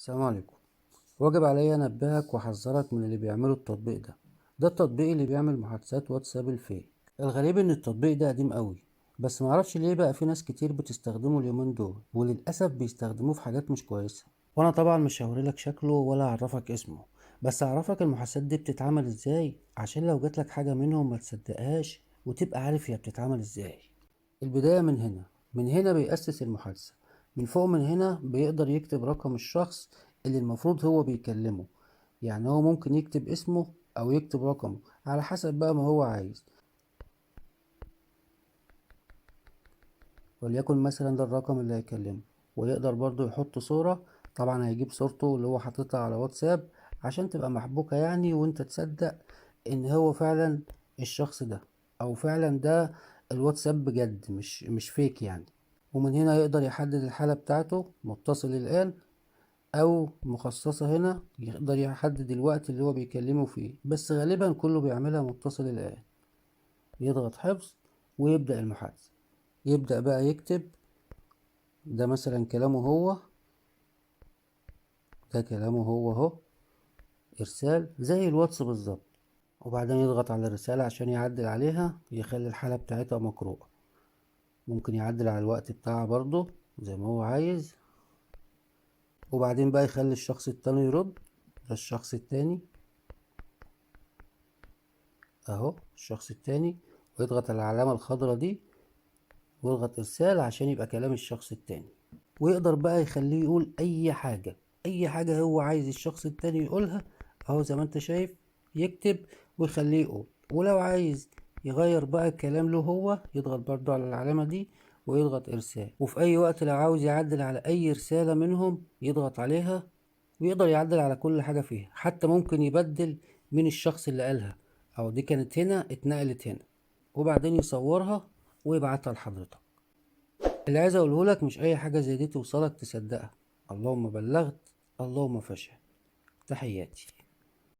السلام عليكم. واجب عليا انبهك واحذرك من اللي بيعملوا التطبيق ده التطبيق اللي بيعمل محادثات واتساب الفيك. الغريب ان التطبيق ده قديم قوي، بس معرفش ليه بقى في ناس كتير بتستخدمه اليومين دول، وللاسف بيستخدموه في حاجات مش كويسه. وانا طبعا مش هوريلك شكله ولا اعرفك اسمه، بس اعرفك المحادثات دي بتتعمل ازاي عشان لو جاتلك حاجه منهم ما تصدقهاش وتبقى عارف هي بتتعمل ازاي. البداية من هنا بيأسس المحادثة. من فوق من هنا بيقدر يكتب رقم الشخص اللي المفروض هو بيكلمه. يعني هو ممكن يكتب اسمه أو يكتب رقمه على حسب بقى ما هو عايز. وليكن مثلا ده الرقم اللي هيكلمه، ويقدر برضو يحط صورة. طبعا هيجيب صورته اللي هو حاططها على واتساب عشان تبقى محبوكة يعني، وانت تصدق ان هو فعلا الشخص ده، او فعلا ده الواتساب بجد مش فيك يعني. ومن هنا يقدر يحدد الحالة بتاعته متصل الآن أو مخصصة. هنا يقدر يحدد الوقت اللي هو بيكلمه فيه، بس غالبا كله بيعملها متصل الآن. يضغط حفظ ويبدأ المحادثة. يبدأ بقى يكتب. ده مثلا كلامه هو، ده كلامه هو اهو. إرسال زي الواتس بالظبط. وبعدين يضغط على الرسالة عشان يعدل عليها، يخلي الحالة بتاعتها مقروءة. ممكن يعدل على الوقت بتاعها برضه زي ما هو عايز. وبعدين بقى يخلي الشخص التاني يرد. ده الشخص التاني اهو، الشخص التاني. ويضغط على العلامة الخضراء دي ويضغط ارسال عشان يبقى كلام الشخص التاني. ويقدر بقى يخليه يقول اي حاجة، اي حاجة هو عايز الشخص التاني يقولها. اهو زي ما انت شايف، يكتب ويخليه يقول. ولو عايز يغير بقى الكلام له هو، يضغط برضو على العلامة دي ويضغط ارسال. وفي اي وقت لو عاوز يعدل على اي رسالة منهم يضغط عليها، ويقدر يعدل على كل حاجة فيها. حتى ممكن يبدل من الشخص اللي قالها، او دي كانت هنا اتنقلت هنا، وبعدين يصورها ويبعتها لحضرتك. اللي عايز اقوله لك، مش اي حاجة زي دي توصلك تصدقها. اللهم بلغت، اللهم فشل. تحياتي.